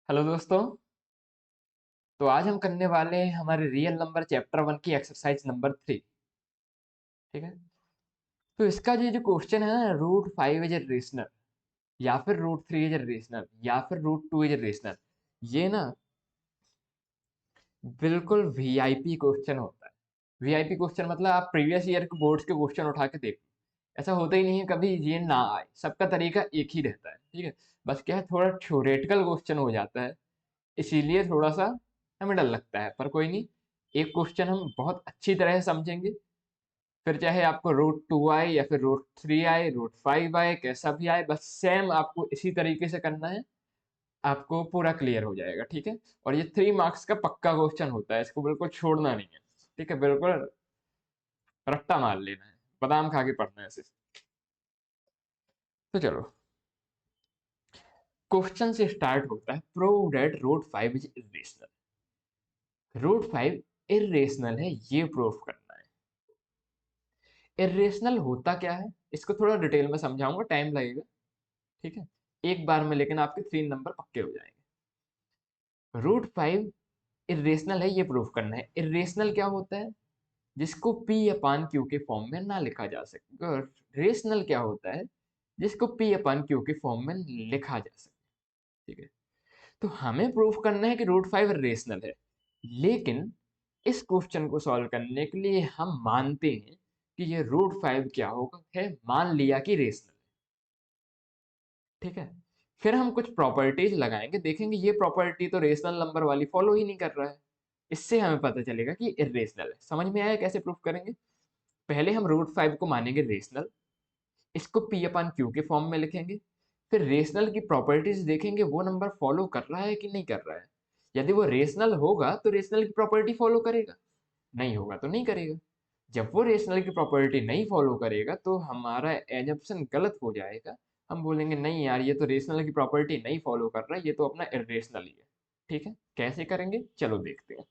Hello दोस्तों। तो आज हम करने वाले हैं हमारे रियल नंबर चैप्टर 1 की एक्सरसाइज नंबर 3। ठीक है। तो इसका जो क्वेश्चन है ना, रूट 5 इज रेशनल या फिर रूट 3 इज रेशनल या फिर रूट 2 इज रेशनल, ये ना बिल्कुल वीआईपी क्वेश्चन होता है। वीआईपी क्वेश्चन मतलब आप प्रीवियस ईयर के बोर्ड्स के क्वेश्चन उठा के देखो, ऐसा होता ही नहीं है कभी ये ना आए, सबका तरीका एक ही रहता है। ठीक है। बस क्या है, थोड़ा थ्योरेटिकल क्वेश्चन हो जाता है, इसीलिए थोड़ा सा हमें डर लगता है, पर कोई नहीं। एक क्वेश्चन हम बहुत अच्छी तरह से समझेंगे, फिर चाहे आपको रूट 2 आए या फिर रूट 3 आए, रूट 5 आए, कैसा भी आए, बस सेम आपको इसी तरीके से करना है, आपको पूरा क्लियर हो जाएगा। ठीक है। और ये 3 मार्क्स का पक्का क्वेश्चन होता है, इसको बिल्कुल छोड़ना नहीं है। ठीक है, बिल्कुल रट्टा मार लेना है, बादाम खा के पढ़ना है सिर्फ। तो चलो, क्वेश्चन से स्टार्ट होता है, prove that root 5 is irrational. Root 5 irrational है, ये प्रूफ करना है। इरेशनल होता क्या है, इसको थोड़ा डिटेल में समझाऊंगा, टाइम लगेगा। ठीक है। एक बार में लेकिन आपके 3 नंबर पक्के हो जाएंगे। रूट 5 इरेशनल है, ये प्रूफ करना है। इरेशनल क्या होता है, जिसको पी अपान क्यू के फॉर्म में ना लिखा जा सके। और रेशनल क्या होता है, जिसको पी अपान क्यू के फॉर्म में लिखा जा सके। ठीक है। तो हमें प्रूफ करना है कि रूट 5 रेशनल है, लेकिन इस क्वेश्चन को सॉल्व करने के लिए हम मानते हैं कि ये रूट 5 क्या होगा, है मान लिया कि रेशनल है। ठीक है। फिर हम कुछ प्रॉपर्टीज लगाएंगे, देखेंगे ये प्रॉपर्टी तो रेशनल नंबर वाली फॉलो ही नहीं कर रहा है, इससे हमें पता चलेगा कि इरेशनल है। समझ में आया कैसे प्रूफ करेंगे। पहले हम रूट 5 को मानेंगे रेशनल, इसको पी अपान क्यू के फॉर्म में लिखेंगे। फिर रेशनल की प्रॉपर्टीज देखेंगे, वो नंबर फॉलो कर रहा है कि नहीं कर रहा है। यदि वो रेशनल होगा तो रेशनल की प्रॉपर्टी फॉलो करेगा, नहीं होगा तो नहीं करेगा। जब वो रेशनल की प्रॉपर्टी नहीं फॉलो करेगा तो हमारा एजम्पशन गलत हो जाएगा। हम बोलेंगे नहीं यार, ये तो रेशनल की प्रॉपर्टी नहीं फॉलो कर रहा है, ये तो अपना इरेशनल ही है। ठीक है। कैसे करेंगे चलो देखते हैं।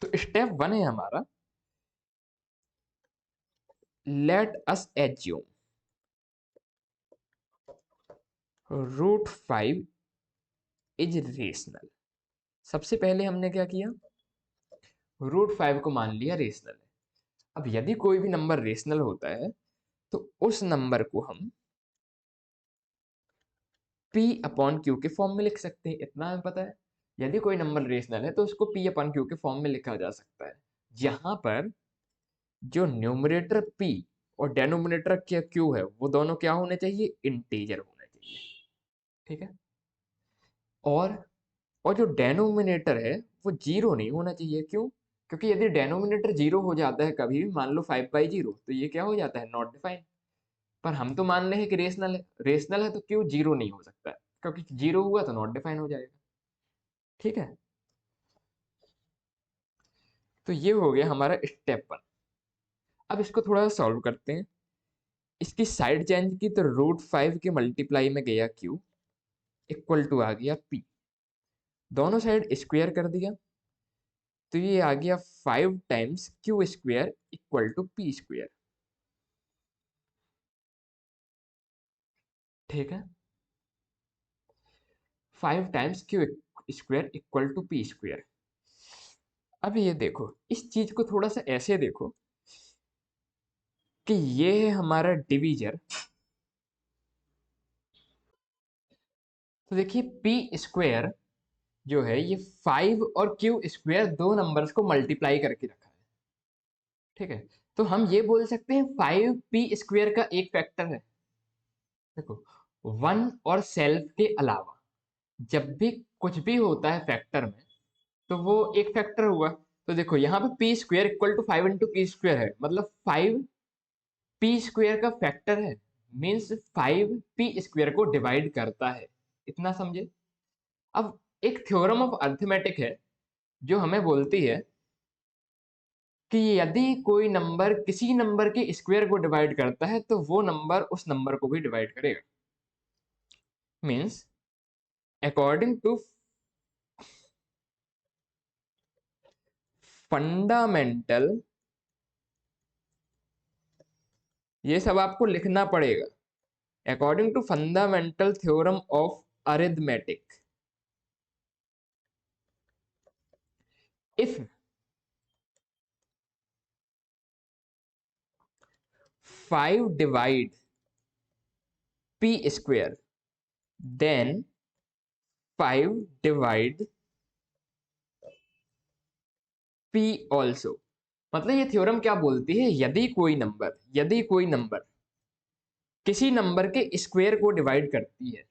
तो स्टेप 1 है हमारा, let us assume root 5 is rational. सबसे पहले हमने क्या किया, रूट 5 को मान लिया रेशनल है। अब यदि कोई भी नंबर रेशनल होता है तो उस नंबर को हम P अपॉन क्यू के फॉर्म में लिख सकते हैं, इतना हमें पता है। यदि कोई नंबर रेशनल है तो उसको P अपॉन क्यू के फॉर्म में लिखा जा सकता है, जहां पर जो न्यूमरेटर P और डेनोमिनेटर क्या Q है, वो दोनों क्या होने चाहिए, इंटीजर होने चाहिए। ठीक है। और और जो डेनोमिनेटर है वो जीरो नहीं होना चाहिए। क्यों? क्योंकि यदि डेनोमिनेटर जीरो हो जाता है कभी भी, मान लो 5/0, तो ये क्या हो जाता है, नॉट डिफाइंड। पर हम तो मान रहे हैं कि रेशनल है, रेशनल है तो क्यों जीरो नहीं हो सकता है, क्योंकि जीरो हुआ तो नॉट डिफाइन हो जाएगा। ठीक है। तो ये हो गया हमारा स्टेप 1। अब इसको थोड़ा सा सॉल्व करते हैं। इसकी साइड चेंज की तो रूट 5 के मल्टीप्लाई में गया क्यू, इक्वल टू आ गया पी, दोनों साइड स्क्वायर कर दिया, तो ये आ गया 5 times Q square equal to P square. ठीक है। 5 times Q square equal to P square. अब ये देखो, इस चीज को थोड़ा सा ऐसे देखो कि ये है हमारा डिवीजर। तो देखिए पी स्क्वायर जो है, ये 5 और क्यू स्क्वायर दो नंबर्स को मल्टीप्लाई करके रखा है। ठीक है। तो हम ये बोल सकते हैं 5p² का एक फैक्टर है। देखो, 1 और सेल्फ के अलावा जब भी कुछ भी होता है फैक्टर में, तो वो एक फैक्टर हुआ। तो देखो यहाँ पे p² इक्वल टू 5 × p² है, मतलब 5p² का फैक्टर है, मीन्स 5p² को डिवाइड करता है। इतना समझे। अब एक थ्योरम ऑफ अर्थमेटिक है जो हमें बोलती है कि यदि कोई नंबर किसी नंबर के स्क्वायर को डिवाइड करता है तो वो नंबर उस नंबर को भी डिवाइड करेगा। मीन्स अकॉर्डिंग टू फंडामेंटल, ये सब आपको लिखना पड़ेगा, according to fundamental theorem of arithmetic, if 5 divide p square, then 5 divide p also। मतलब ये थ्योरम क्या बोलती है, यदि कोई नंबर किसी नंबर के स्क्वायर को डिवाइड करती है,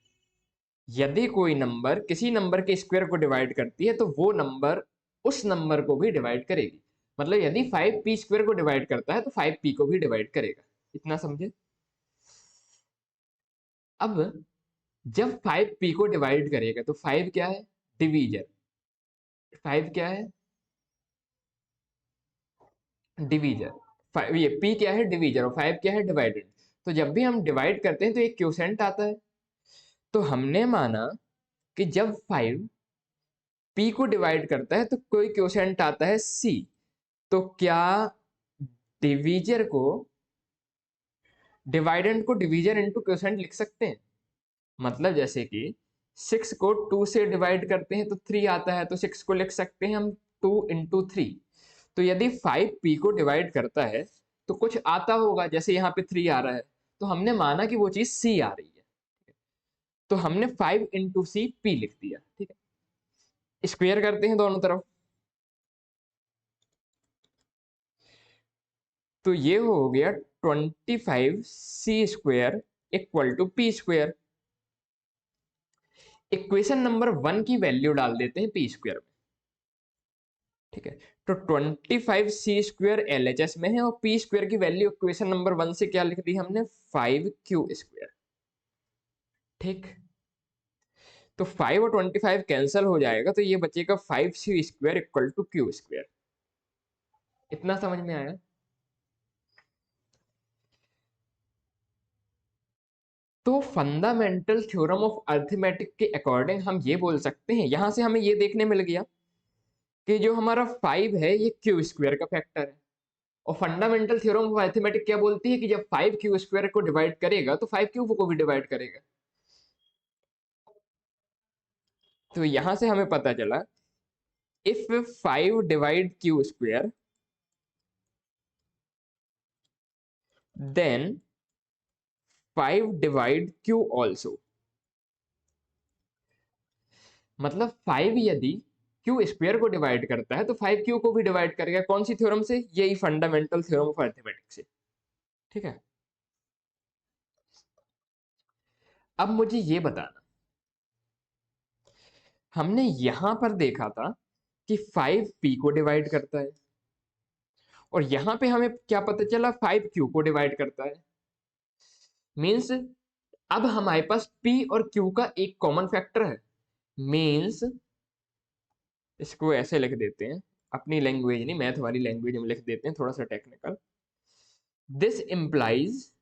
यदि कोई नंबर किसी नंबर के स्क्वायर को डिवाइड करती है, तो वो नंबर उस नंबर को भी डिवाइड करेगी। मतलब यदि 5p स्क्वायर को डिवाइड करता है तो 5p को भी डिवाइड करेगा। इतना समझे। अब जब 5p को डिवाइड करेगा तो 5 क्या है, डिवीजर। 5 क्या है, डिवीजर। 5 ये p क्या है, डिवीजर, और 5 क्या है, डिवाइडेड। तो जब भी हम डिवाइड करते हैं तो एक क्वोशेंट आता है। तो हमने माना कि जब 5 p को डिवाइड करता है तो कोई क्वोशेंट आता है c। तो क्या डिवीजर को डिवाइडेंड को डिवीजर इंटू क्वोशेंट लिख सकते हैं। मतलब जैसे कि 6 को 2 से डिवाइड करते हैं तो 3 आता है, तो 6 को लिख सकते हैं हम 2 इंटू 3। तो यदि 5p को डिवाइड करता है तो कुछ आता होगा, जैसे यहाँ पे 3 आ रहा है, तो हमने माना कि वो चीज c आ रही है। तो हमने 5 इंटू सी p लिख दिया। ठीक है, स्क्वायर करते हैं दोनों तरफ। तो ये हो गया 25c² equal to p square. Equation number 1 की वैल्यू डाल देते हैं p स्क्वायर में। ठीक है, तो 25c² LHS में है, और p स्क्वायर की वैल्यू इक्वेशन नंबर 1 से क्या लिख दी हमने, 5q²। ठीक, तो 5 और 25 कैंसिल हो जाएगा, तो ये बचेगा 5c² इक्वल टू q²। इतना समझ में आया। तो फंडामेंटल थ्योरम ऑफ अरिथमेटिक के अकॉर्डिंग हम ये बोल सकते हैं, यहां से हमें ये देखने मिल गया कि जो हमारा 5 है ये q² का फैक्टर है। और फंडामेंटल थ्योरम ऑफ अरिथमेटिक क्या बोलती है कि जब 5q² को डिवाइड करेगा तो 5q को भी डिवाइड करेगा। तो यहां से हमें पता चला, if 5 divide q², then 5 divide q also. मतलब 5 यदि q² को डिवाइड करता है तो 5q को भी डिवाइड करेगा। कौन सी थ्योरम से, यही फंडामेंटल थ्योरम ऑफ अरिथमेटिक से। ठीक है, अब मुझे ये बताना, हमने यहां पर देखा था कि 5p को डिवाइड करता है, और यहां पे हमें क्या पता चला, 5q को डिवाइड करता है। मीन्स अब हमारे पास p और q का एक कॉमन फैक्टर है। मीन्स इसको ऐसे लिख देते हैं, अपनी लैंग्वेज नहीं, मैथ वाली लैंग्वेज में लिख देते हैं, थोड़ा सा technical. This implies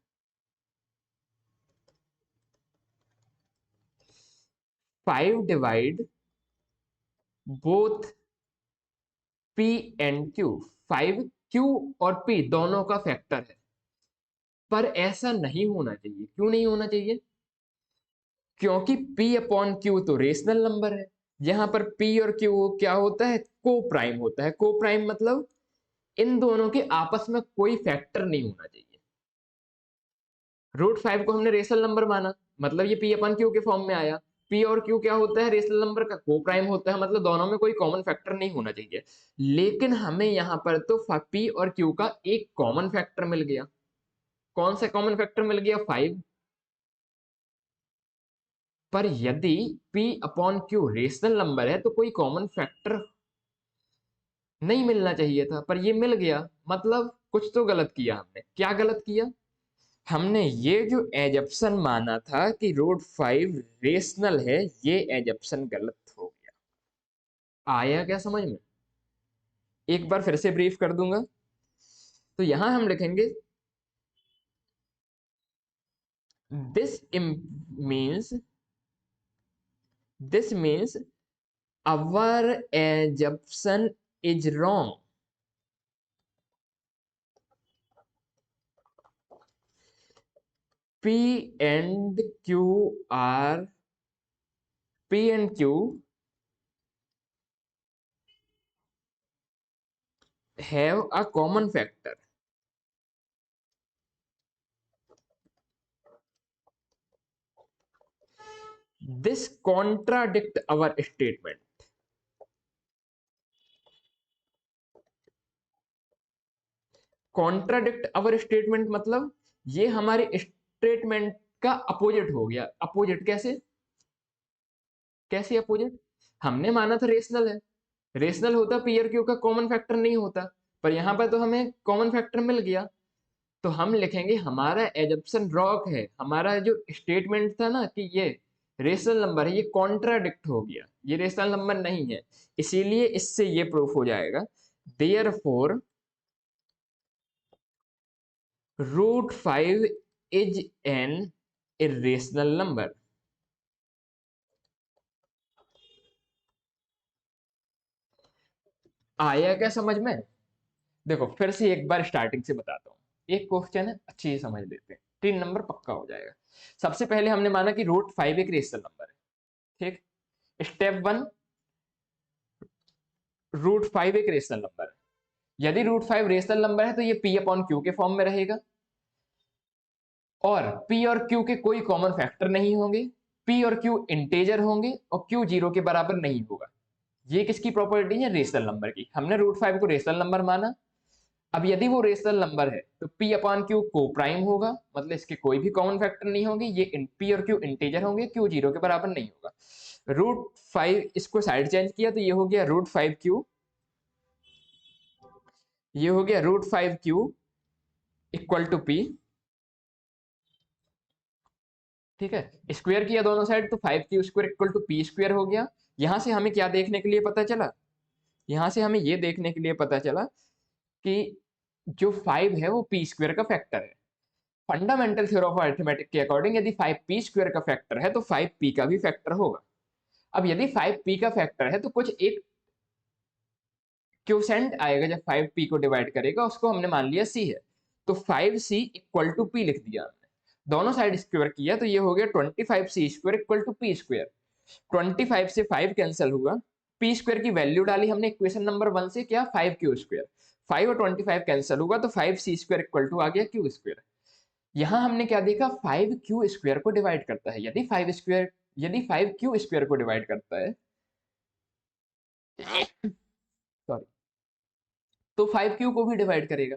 5 divide both p and q। 5q और p दोनों का फैक्टर है। पर ऐसा नहीं होना चाहिए। क्यों नहीं होना चाहिए, क्योंकि p अपॉन q तो रेशनल नंबर है। यहां पर p और q क्या होता है, को प्राइम होता है। को प्राइम मतलब इन दोनों के आपस में कोई फैक्टर नहीं होना चाहिए। √5 को हमने रेशनल नंबर माना, मतलब ये p अपन q के फॉर्म में आया। p और q क्या होता है, रेशनल नंबर का को प्राइम होता है, मतलब दोनों में कोई कॉमन फैक्टर नहीं होना चाहिए। लेकिन हमें यहाँ पर तो p और q का एक कॉमन फैक्टर मिल गया। कौन सा कॉमन फैक्टर मिल गया, 5। पर यदि p upon q rational number है तो कोई कॉमन फैक्टर नहीं मिलना चाहिए था, पर ये मिल गया। मतलब कुछ तो गलत किया हमने। क्या गलत किया, हमने ये जो एजप्शन माना था कि √5 रेशनल है, ये एजप्शन गलत हो गया। आया क्या समझ में, एक बार फिर से ब्रीफ कर दूंगा। तो यहां हम लिखेंगे, this means this means our assumption is wrong. P and Q are P and Q have a common factor. This contradict our statement. Contradict our statement मतलब ये हमारे स्टेटमेंट का अपोजिट हो गया। अपोजिट कैसे? कैसे अपोजिट? हमने माना था रेशनल है, रेशनल होता पी और क्यू का कॉमन फैक्टर नहीं होता, पर यहाँ पर तो हमें कॉमन फैक्टर मिल गया। तो हम लिखेंगे हमारा एजम्पशन रॉन्ग है, हमारा जो स्टेटमेंट था ना कि ये रेशनल नंबर है, ये कॉन्ट्राडिक्ट हो गया, ये रेशनल नंबर नहीं है। इसीलिए इससे ये प्रूफ हो जाएगा therefore √5 is an irrational number। आया क्या समझ में? देखो फिर से एक बार स्टार्टिंग से बताता हूँ, एक क्वेश्चन है अच्छी से समझ लेते हैं, 3 नंबर पक्का हो जाएगा। सबसे पहले हमने माना कि √5 एक रेशनल नंबर है, ठीक। स्टेप 1, √5 एक रेशनल नंबर है। यदि √5 रेशनल नंबर है तो ये P अपॉन Q के फॉर्म में रहेगा, और P और Q के कोई कॉमन फैक्टर नहीं होंगे, P और Q इंटेजर होंगे, और Q 0 के बराबर नहीं होगा। ये किसकी प्रॉपर्टी है? रेशनल नंबर की। हमने √5 को रेशनल नंबर माना। अब यदि वो रेशनल नंबर है तो P अपॉन Q को प्राइम होगा, मतलब इसके कोई भी कॉमन फैक्टर नहीं होंगे, ये P और Q इंटीजर होंगे, Q 0 के बराबर नहीं होगा। √5 इसको साइड चेंज किया तो ये हो गया √5Q, ये हो गया √5Q इक्वल टू P, ठीक है। स्क्वायर किया दोनों साइड तो 5Q² इक्वल टू P² हो गया। यहां से हमें क्या देखने के लिए पता चला? यहां से हमें ये देखने के लिए पता चला कि जो 5 है वो P² का फैक्टर है। फंडामेंटल थ्योरम ऑफ अरिथमेटिक के अकॉर्डिंग यदि 5P² का फैक्टर है तो 5P का भी फैक्टर होगा। अब यदि 5P का फैक्टर है तो कुछ एक क्वोशेंट आएगा जब 5P को डिवाइड करेगा, उसको हमने मान लिया C है, तो 5C इक्वल टू P लिख दिया हमने। दोनों साइड स्क्वायर किया तो ये हो गया 25C² इक्वल टू P²। 25 से 5 कैंसिल हुआ, P² की वैल्यू डाली हमने इक्वेशन नंबर 1 से, क्या 5Q²। 5 और 25 कैंसिल हुआ तो 5C² इक्वल टू आ गया Q²। यहाँ हमने क्या देखा? 5Q² को डिवाइड करता है। यदि 5Q² को डिवाइड करता है, सॉरी, तो 5Q को भी डिवाइड करेगा।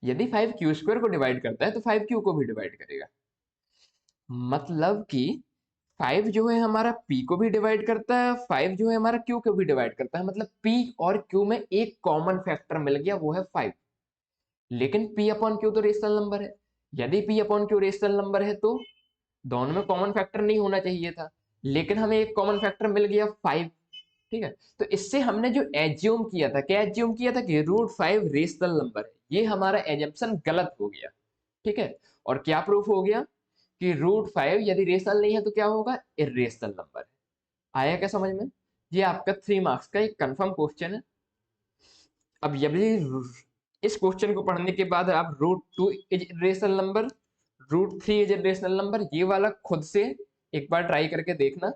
यदि 5Q² को डिवाइड करता है तो 5Q को भी डिवाइड करेगा। मतलब कि 5 जो है हमारा P को भी डिवाइड करता है, 5 जो है हमारा Q को भी डिवाइड करता है। मतलब P और Q में एक कॉमन फैक्टर मिल गया, वो है 5। लेकिन P अपॉन Q तो रेशनल नंबर है। यदि P upon Q rational number है तो दोनों में कॉमन फैक्टर नहीं होना चाहिए था, लेकिन हमें एक कॉमन फैक्टर मिल गया 5, ठीक है। तो इससे हमने जो एज्यूम किया था, क्या एज्यूम किया था? कि √5 रेशनल नंबर है। ये हमारा एजम्पशन गलत हो गया, ठीक है। और क्या प्रूफ हो गया? कि √5 यदि रेशनल नहीं है तो क्या होगा? इर्रेशनल नंबर है। आया क्या समझ में? ये आपका 3 मार्क्स का एक कंफर्म क्वेश्चन है। अब यदि इस क्वेश्चन को पढ़ने के बाद आप √2 is irrational number, √3 is irrational number, ये वाला खुद से एक बार ट्राई करके देखना,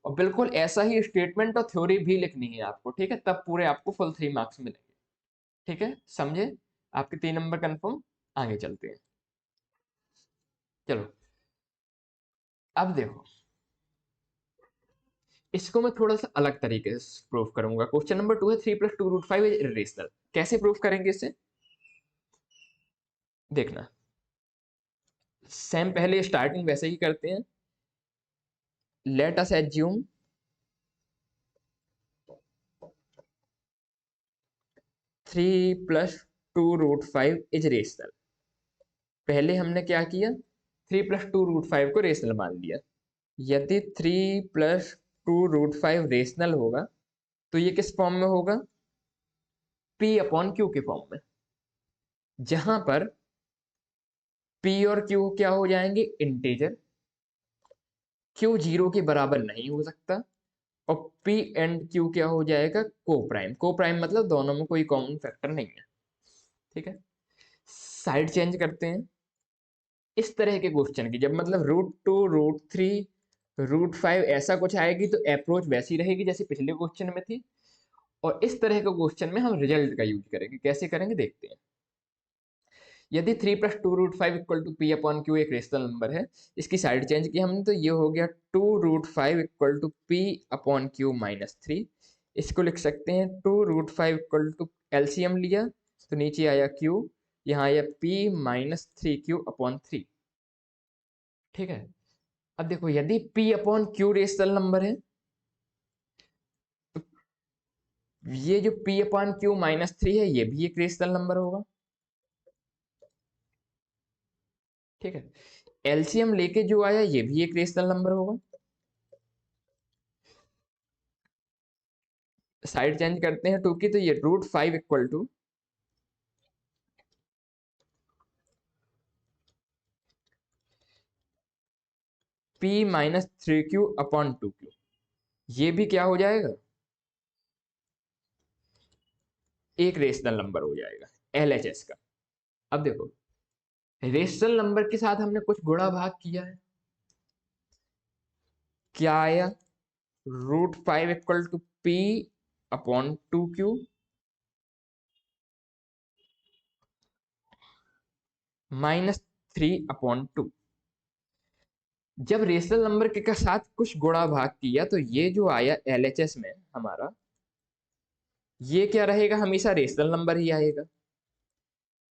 और बिल्कुल ऐसा ही स्टेटमेंट और थ्योरी भी लिखनी है आपको, ठीक है। तब पूरे आपको फुल 3 मार्क्स मिलेंगे, ठीक है। समझे? आपके 3 नंबर कंफर्म। आगे चलते हैं, चलो। अब देखो, इसको मैं थोड़ा सा अलग तरीके से प्रूफ करूंगा। क्वेश्चन नंबर 2 है 3 + 2 √5 इज इर्रेशनल। कैसे प्रूफ करेंगे इसे? देखना, सेम पहले स्टार्टिंग वैसे ही करते हैं। Let us assume three plus two root five is rational. पहले हमने क्या किया? 3 + 2 √5 को रेशनल मान लिया। यदि 3 + 2 √5 रेशनल होगा तो ये किस फॉर्म में होगा? P अपॉन Q के फॉर्म में, जहां पर P और Q क्या हो जाएंगे? इंटीजर। Q 0 के बराबर नहीं हो सकता, और P एंड Q क्या हो जाएगा? को प्राइम। को प्राइम मतलब दोनों में कोई कॉमन फैक्टर नहीं है, ठीक है। साइड चेंज करते हैं। इस तरह के क्वेश्चन की जब मतलब √2 √3 तो √5 ऐसा कुछ आएगी तो अप्रोच वैसी रहेगी जैसे पिछले क्वेश्चन में थी। और इस तरह के क्वेश्चन में हम रिजल्ट का यूज करेंगे। कैसे करेंगे देखते हैं। यदि 3 + 2√5 = p/q एक रेशनल नंबर है, इसकी साइड चेंज की हमने तो ये हो गया 2√5 = p/q - 3। इसको लिख सकते हैं 2√5 = एलसीएम लिया तो नीचे आया q, यहाँ आया p - 3q/3। ठीक है। अब देखो यदि p/q रेशनल नंबर है तो ये जो p/q - 3 है ये भी एक रेशनल नंबर होगा। ठीक है। एलसीएम लेके जो आया ये भी एक रेशनल नंबर होगा। साइड चेंज करते हैं 2 की तो ये √5 = p - 3q/2q। ये भी क्या हो जाएगा, एक रेशनल नंबर हो जाएगा एलएचएस का। अब देखो रेशनल नंबर के साथ हमने कुछ गुणा भाग किया है। क्या आया, √5 = p/2q - 3/2। जब रेशनल नंबर के साथ कुछ गुणा भाग किया तो ये जो आया एलएचएस में हमारा, ये क्या रहेगा, हमेशा रेशनल नंबर ही आएगा।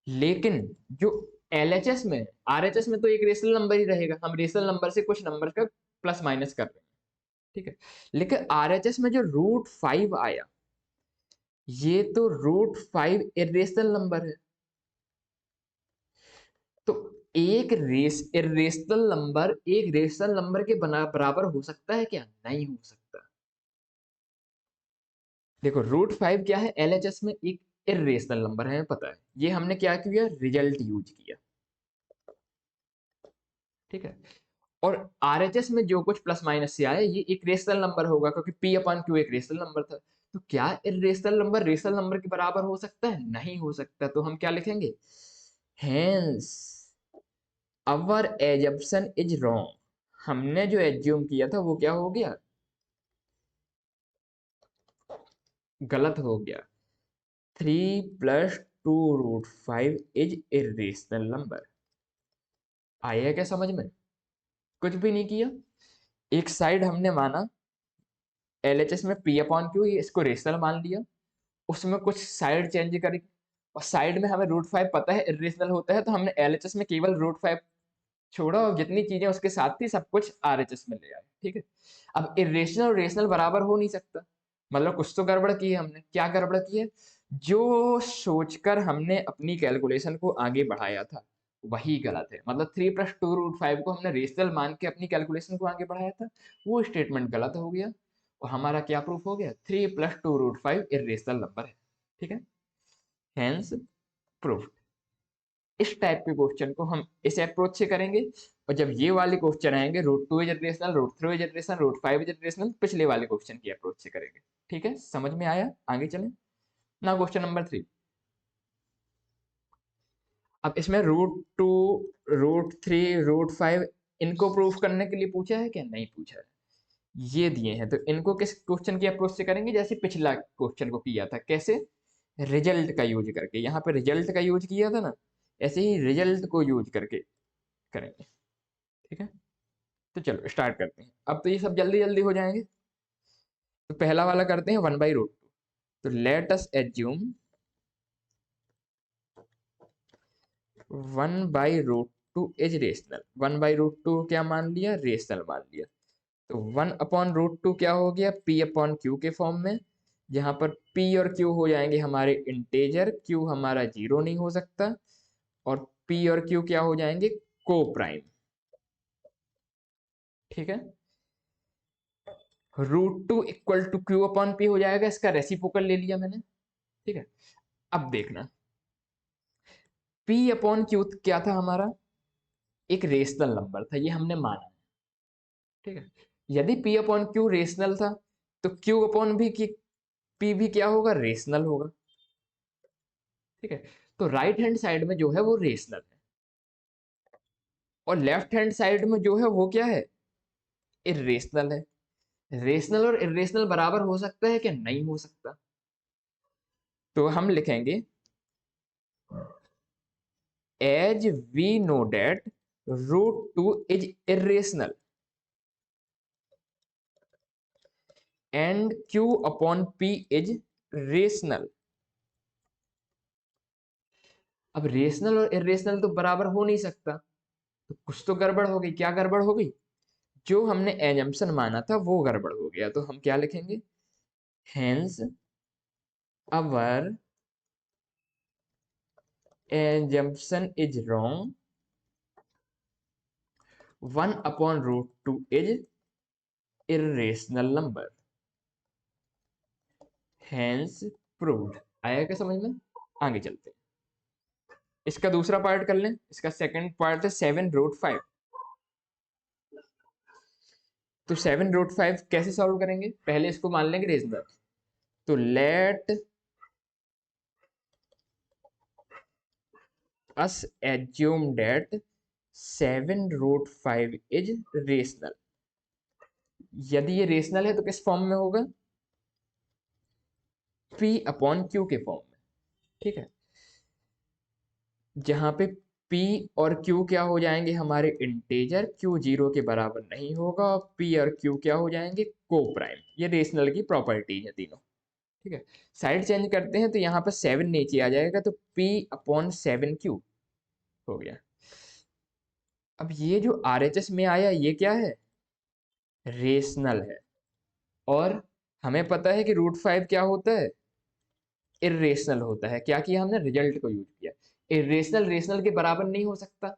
लेकिन जो एलएचएस में, आरएचएस में तो एक रेशनल नंबर ही रहेगा। हम रेशनल नंबर से कुछ नंबर का प्लस माइनस कर रहे हैं। ठीक है। लेकिन आरएचएस में जो √5 आया, ये तो √5 इरेशनल नंबर है। तो एक इरेशनल नंबर एक रेशनल नंबर के बराबर हो सकता है क्या? नहीं हो सकता। देखो √5 क्या है, एलएचएस में एक इरेशनल नंबर है, पता है। ये हमने क्या किया, रिजल्ट यूज किया। ठीक है। और आरएचएस में जो कुछ प्लस माइनस से आया ये एक रेशनल नंबर होगा, क्योंकि p/q एक रेशनल नंबर था। तो क्या इरेशनल नंबर रेशनल नंबर के बराबर हो सकता है? नहीं हो सकता। तो हम क्या लिखेंगे, hence our assumption is wrong. हमने जो एज्यूम किया था वो क्या हो गया, गलत हो गया। 3 + 2√5 इज इरेशनल नंबर। आया क्या समझ में? कुछ भी नहीं किया। एक साइड हमने माना एलएचएस में p/q, इसको रेशनल मान लिया। उसमें कुछ साइड चेंज करी और साइड में हमें √5 पता है इरेशनल होता है, तो हमने एलएचएस में केवल √5 छोड़ा और जितनी चीजें उसके साथ थी सब कुछ आरएचएस में ले आए। ठीक है। अब इरेशनल और रेशनल बराबर हो नहीं सकता, मतलब कुछ तो गड़बड़ की है हमने। क्या गड़बड़ की है? जो सोचकर हमने अपनी कैलकुलेशन को आगे बढ़ाया था वही गलत है। मतलब 3 + 2√5 को हमने रेशनल मान के अपनी कैलकुलेशन को आगे बढ़ाया था, वो स्टेटमेंट गलत हो गया। और हमारा क्या प्रूफ हो गया, 3 + 2√5 इरेशनल नंबर है। ठीक है। Hence proof. इस टाइप के क्वेश्चन को हम इस अप्रोच से करेंगे। और जब ये वाले क्वेश्चन आएंगे √2 is irrational, √3 is irrational, √5 is irrational, पिछले वाले क्वेश्चन की अप्रोच से करेंगे। ठीक है, समझ में आया? आगे चलें ना। Question number 3। अब इसमें √2, √3, √5 इनको प्रूफ करने के लिए पूछा है क्या? नहीं पूछा है। ये दिए हैं तो इनको किस क्वेश्चन की अप्रोच से करेंगे, जैसे पिछला क्वेश्चन को किया था। कैसे? रिजल्ट का यूज करके। यहाँ पे रिजल्ट का यूज किया था ना, ऐसे ही रिजल्ट को यूज करके करेंगे। ठीक है। तो चलो स्टार्ट करते हैं। अब तो ये सब जल्दी जल्दी हो जाएंगे। तो पहला वाला करते हैं 1/√2। तो late us assume 1/√2 is rational. 1/√2 क्या मान लिया, रेशनल मान लिया। तो 1/√2 क्या हो गया, p/q के फॉर्म में, जहां पर p और q हो जाएंगे हमारे इंटेजर, q हमारा 0 नहीं हो सकता, और p और q क्या हो जाएंगे, को प्राइम। ठीक है। √2 = q/p हो जाएगा, इसका रेसिप्रोकल ले लिया मैंने। ठीक है। अब देखना p/q क्या था हमारा, एक रेशनल नंबर था, ये हमने माना। ठीक है। यदि p/q रेशनल था तो p भी क्या होगा, रेशनल होगा। ठीक है। तो राइट हैंड साइड में जो है वो रेशनल है, और लेफ्ट हैंड साइड में जो है वो क्या है, इरेशनल है। रेशनल और इरेशनल बराबर हो सकता है कि नहीं हो सकता? तो हम लिखेंगे as we know that root 2 is irrational and Q upon P is rational. अब रेशनल और इरेशनल तो बराबर हो नहीं सकता, तो कुछ तो गड़बड़ हो गई। क्या गड़बड़ हो गई? जो हमने एजम्पशन माना था वो गड़बड़ हो गया। तो हम क्या लिखेंगे? Hence our assumption is wrong, 1/√2 is irrational number, hence proved। आया क्या समझ में? आगे चलते हैं, इसका दूसरा पार्ट कर लें। इसका सेकंड पार्ट है 7√5। तो 7√5 कैसे सॉल्व करेंगे? पहले इसको मान लेंगे रेशनल। तो late us assume date 7√5 is rational. यदि ये रेशनल है तो किस फॉर्म में होगा? P अपॉन Q के फॉर्म में। ठीक है, जहां पे P और Q क्या हो जाएंगे? हमारे इंटेजर। Q 0 के बराबर नहीं होगा और P और Q क्या हो जाएंगे? को प्राइम। ये रेशनल की प्रॉपर्टी है तीनों। ठीक है, साइड चेंज करते हैं तो यहाँ पर 7 नीचे आ जाएगा, तो P अपॉन 7Q हो गया। अब ये जो RHS में आया ये क्या है? रेशनल है। और हमें पता है कि √5 क्या होता है? इरेशनल होता है। क्या किया हमने? रिजल्ट को यूज किया। इरेशनल रेशनल के बराबर नहीं हो सकता,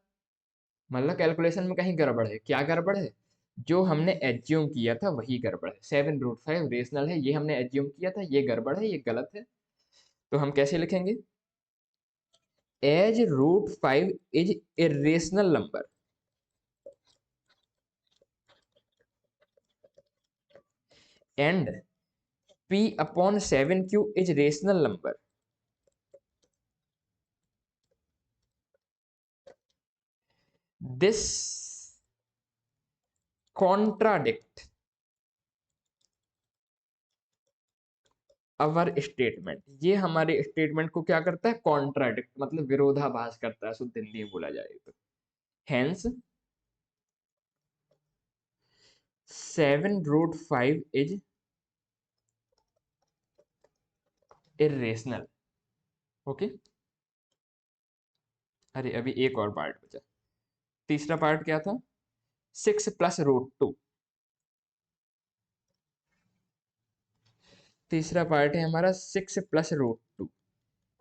मतलब कैलकुलेशन में कहीं गड़बड़ है। क्या गड़बड़ है? जो हमने एज्यूम किया था वही गड़बड़ है। 7√5 रेशनल है, ये हमने एज्यूम किया था, ये गड़बड़ है, ये गलत है। तो हम कैसे लिखेंगे? As √5 is irrational number and P upon 7Q is rational number, this contradict our statement. ये हमारे स्टेटमेंट को क्या करता है? कॉन्ट्राडिक्ट, मतलब विरोधाभास करता है, शुद्ध हिंदी में बोला जाए तो। Hence 7√5 is irrational. ओके, अरे अभी एक और पार्ट बचा। तीसरा पार्ट क्या था? 6 + √2। तीसरा पार्ट है हमारा 6 + √2।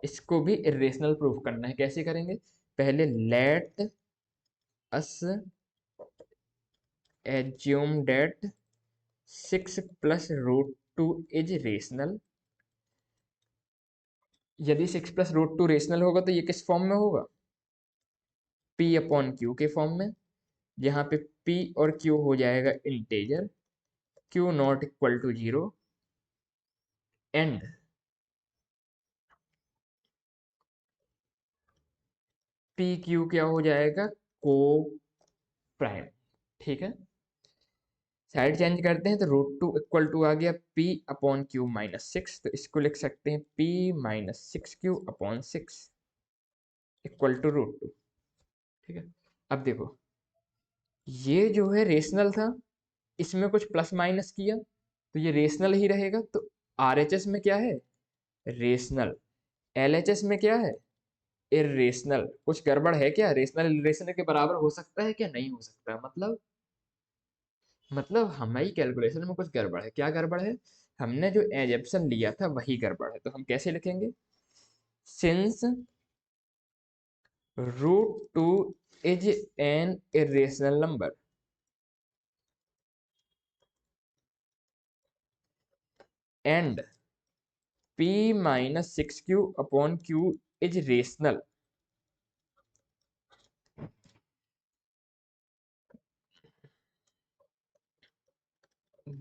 इसको भी इरेशनल प्रूफ करना है। कैसे करेंगे? पहले late us assume date 6 + √2 is rational. यदि 6 + √2 रेशनल होगा तो ये किस फॉर्म में होगा? P अपॉन Q के फॉर्म में, यहाँ पे P और Q हो जाएगा integer, Q not equal to 0 and P Q क्या हो जाएगा? को प्राइम। ठीक है, साइड चेंज करते हैं तो √2 इक्वल टू आ गया P अपॉन Q -6। तो इसको लिख सकते हैं P -6Q upon 6 equal to √2। ठीक है, अब देखो ये जो है रेशनल था, इसमें कुछ प्लस माइनस किया तो ये रेशनल ही रहेगा। तो RHS में क्या है? रेशनल। LHS में क्या है? इरेशनल। कुछ गड़बड़ है क्या? रेशनल इरेशनल के बराबर हो सकता है क्या? नहीं हो सकता। मतलब हमारी कैलकुलेशन में कुछ गड़बड़ है। क्या गड़बड़ है? हमने जो एजप्शन लिया था वही गड़बड़ है। तो हम कैसे लिखेंगे? Since √2 is an irrational number and P -6Q upon Q is rational,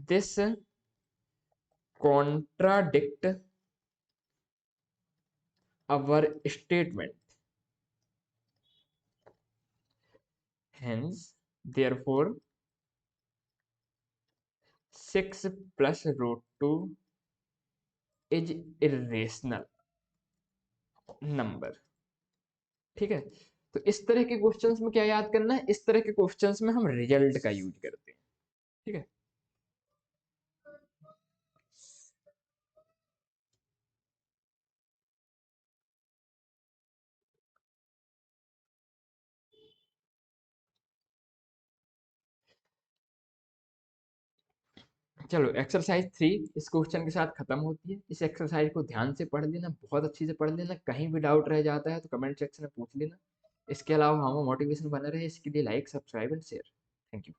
this contradict our statement, hence therefore 6 + √2 is irrational number. ठीक है, तो इस तरह के क्वेश्चंस में क्या याद करना है, इस तरह के क्वेश्चंस में हम रिजल्ट का यूज करते हैं। ठीक है, चलो एक्सरसाइज 3 इस क्वेश्चन के साथ खत्म होती है। इस एक्सरसाइज को ध्यान से पढ़ लेना, बहुत अच्छी से पढ़ लेना, कहीं भी डाउट रह जाता है तो कमेंट सेक्शन में पूछ लेना। इसके अलावा हमें मोटिवेशन बना रहे इसके लिए like, subscribe and share. Thank you.